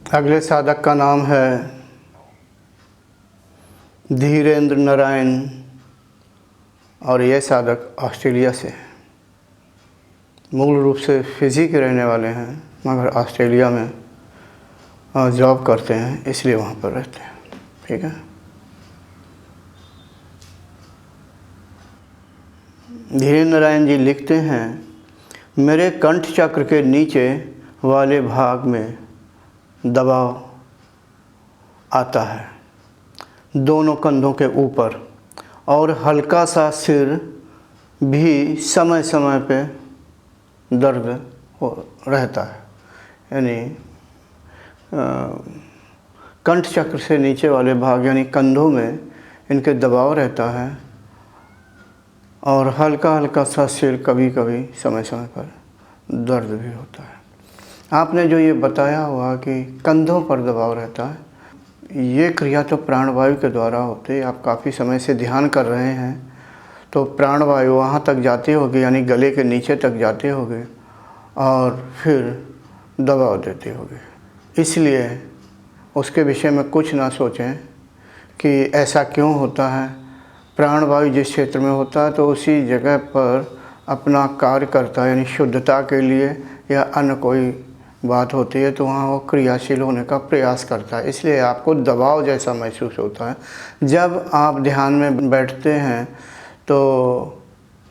अगले साधक का नाम है धीरेंद्र नारायण और ये साधक ऑस्ट्रेलिया से हैं। मूल रूप से फिजी के रहने वाले हैं मगर ऑस्ट्रेलिया में जॉब करते हैं, इसलिए वहाँ पर रहते हैं। ठीक है। धीरेंद्र नारायण जी लिखते हैं, मेरे कंठ चक्र के नीचे वाले भाग में दबाव आता है, दोनों कंधों के ऊपर, और हल्का सा सिर भी समय समय पे दर्द हो रहता है। यानी कंठ चक्र से नीचे वाले भाग यानी कंधों में इनके दबाव रहता है और हल्का हल्का सा सिर कभी कभी समय समय पर दर्द भी होता है। आपने जो ये बताया हुआ कि कंधों पर दबाव रहता है, ये क्रिया तो प्राणवायु के द्वारा होती है। आप काफ़ी समय से ध्यान कर रहे हैं तो प्राणवायु वहाँ तक जाती होगी, यानी गले के नीचे तक जाती होगी और फिर दबाव देती होगी। इसलिए उसके विषय में कुछ ना सोचें कि ऐसा क्यों होता है। प्राणवायु जिस क्षेत्र में होता है तो उसी जगह पर अपना कार्य करता है, यानी शुद्धता के लिए या अन्य कोई बात होती है तो वहाँ वो क्रियाशील होने का प्रयास करता है। इसलिए आपको दबाव जैसा महसूस होता है। जब आप ध्यान में बैठते हैं तो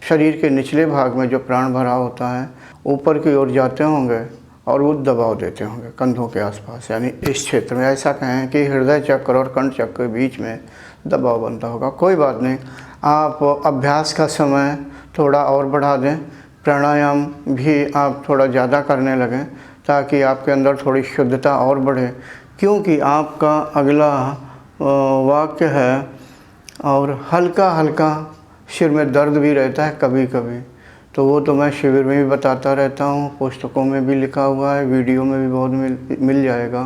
शरीर के निचले भाग में जो प्राण भरा होता है ऊपर की ओर जाते होंगे और वो दबाव देते होंगे कंधों के आसपास, यानी इस क्षेत्र में। ऐसा कहें कि हृदय चक्र और कंठ चक्र के बीच में दबाव बनता होगा। कोई बात नहीं, आप अभ्यास का समय थोड़ा और बढ़ा दें, प्राणायाम भी आप थोड़ा ज़्यादा करने लगें ताकि आपके अंदर थोड़ी शुद्धता और बढ़े। क्योंकि आपका अगला वाक्य है, और हल्का हल्का सिर में दर्द भी रहता है कभी कभी। तो वो तो मैं शिविर में भी बताता रहता हूँ, पुस्तकों में भी लिखा हुआ है, वीडियो में भी बहुत मिल जाएगा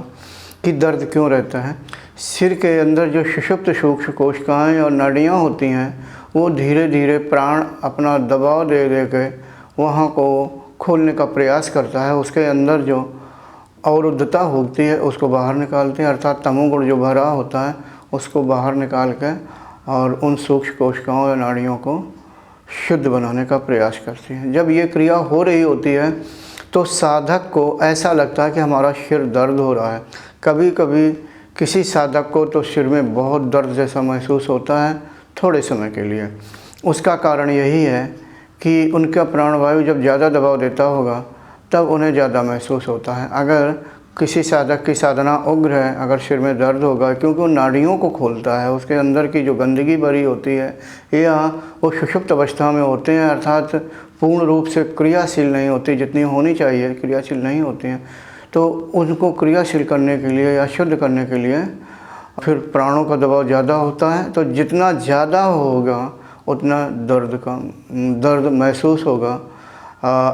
कि दर्द क्यों रहता है। सिर के अंदर जो सुषुप्त सूक्ष्म कोशिकाएँ और नाड़ियाँ होती हैं वो धीरे धीरे प्राण अपना दबाव दे दे के वहाँ को खोलने का प्रयास करता है। उसके अंदर जो अवरुद्धता होती है उसको बाहर निकालते हैं, अर्थात तमोगुण जो भरा होता है उसको बाहर निकाल के और उन सूक्ष्म कोशिकाओं या नाड़ियों को शुद्ध बनाने का प्रयास करती हैं। जब ये क्रिया हो रही होती है तो साधक को ऐसा लगता है कि हमारा सिर दर्द हो रहा है। कभी कभी किसी साधक को तो सिर में बहुत दर्द जैसा महसूस होता है थोड़े समय के लिए। उसका कारण यही है कि उनका प्राणवायु जब ज़्यादा दबाव देता होगा तब उन्हें ज़्यादा महसूस होता है। अगर किसी साधक की साधना उग्र है, अगर सिर में दर्द होगा, क्योंकि वो नाड़ियों को खोलता है, उसके अंदर की जो गंदगी भरी होती है या वो सुषुप्त अवस्था में होते हैं, अर्थात पूर्ण रूप से क्रियाशील नहीं होती, जितनी होनी चाहिए क्रियाशील नहीं होती हैं, तो उनको क्रियाशील करने के लिए या शुद्ध करने के लिए फिर प्राणों का दबाव ज़्यादा होता है। तो जितना ज़्यादा होगा उतना दर्द महसूस होगा।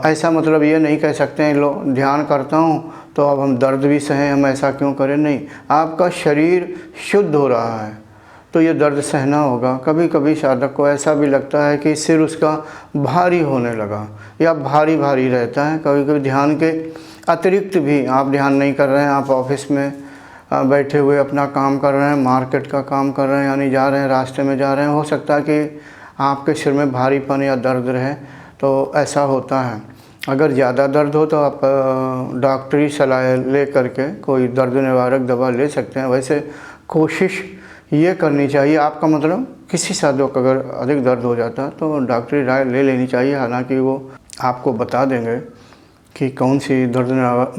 ऐसा मतलब ये नहीं कह सकते हैं लो ध्यान करता हूँ तो अब हम दर्द भी सहें, हम ऐसा क्यों करें। नहीं, आपका शरीर शुद्ध हो रहा है तो ये दर्द सहना होगा। कभी कभी साधक को ऐसा भी लगता है कि सिर उसका भारी होने लगा या भारी भारी रहता है। कभी कभी ध्यान के अतिरिक्त भी आप ध्यान नहीं कर रहे हैं, आप ऑफिस में बैठे हुए अपना काम कर रहे हैं, मार्केट का काम कर रहे हैं, यानी जा रहे हैं, रास्ते में जा रहे हैं, हो सकता है कि आपके सिर में भारीपन या दर्द रहे। तो ऐसा होता है। अगर ज़्यादा दर्द हो तो आप डॉक्टरी सलाह ले करके कोई दर्द निवारक दवा ले सकते हैं। वैसे कोशिश ये करनी चाहिए, आपका मतलब किसी साधक को अगर अधिक दर्द हो जाता है तो डॉक्टरी राय ले लेनी चाहिए। हालांकि वो आपको बता देंगे कि कौन सी दर्द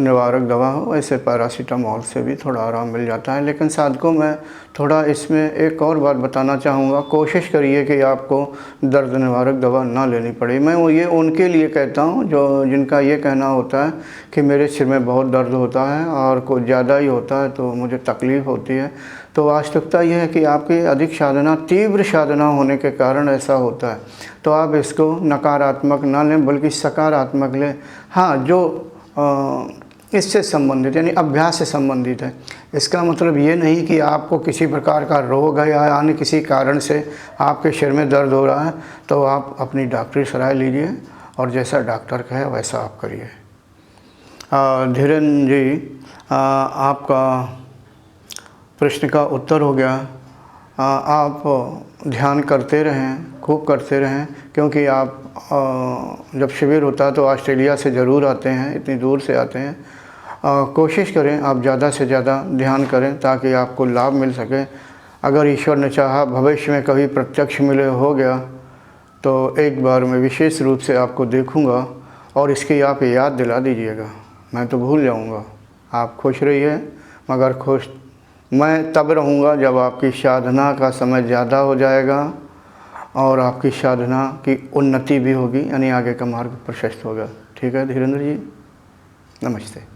निवारक दवा हो। ऐसे पैरासीटामोल से भी थोड़ा आराम मिल जाता है। लेकिन साधकों में थोड़ा इसमें एक और बात बताना चाहूँगा, कोशिश करिए कि आपको दर्द निवारक दवा ना लेनी पड़े। मैं वो ये उनके लिए कहता हूँ जो जिनका ये कहना होता है कि मेरे सिर में बहुत दर्द होता है और कुछ ज़्यादा ही होता है तो मुझे तकलीफ़ होती है। तो वास्तविकता यह है कि आपकी अधिक साधना, तीव्र साधना होने के कारण ऐसा होता है। तो आप इसको नकारात्मक ना लें बल्कि सकारात्मक लें। हाँ, जो इससे संबंधित यानी अभ्यास से संबंधित है। इसका मतलब ये नहीं कि आपको किसी प्रकार का रोग है या अन्य किसी कारण से आपके सिर में दर्द हो रहा है तो आप अपनी डॉक्टरी सलाह लीजिए और जैसा डॉक्टर कहे वैसा आप करिए। धीरेन्द्र जी, आपका प्रश्न का उत्तर हो गया। आप ध्यान करते रहें, खूब करते रहें, क्योंकि आप जब शिविर होता है तो ऑस्ट्रेलिया से ज़रूर आते हैं, इतनी दूर से आते हैं। कोशिश करें आप ज़्यादा से ज़्यादा ध्यान करें ताकि आपको लाभ मिल सके। अगर ईश्वर ने चाहा भविष्य में कभी प्रत्यक्ष मिले हो गया तो एक बार मैं विशेष रूप से आपको देखूंगा और इसकी आप याद दिला दीजिएगा। मैं तो भूल जाऊंगा। आप खुश रहिए, मगर खुश मैं तब रहूंगा जब आपकी साधना का समय ज़्यादा हो जाएगा और आपकी साधना की उन्नति भी होगी, यानी आगे का मार्ग प्रशस्त होगा। ठीक है धीरेन्द्र जी, नमस्ते।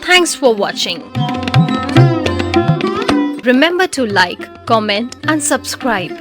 Thanks for watching. Remember to like, comment and subscribe.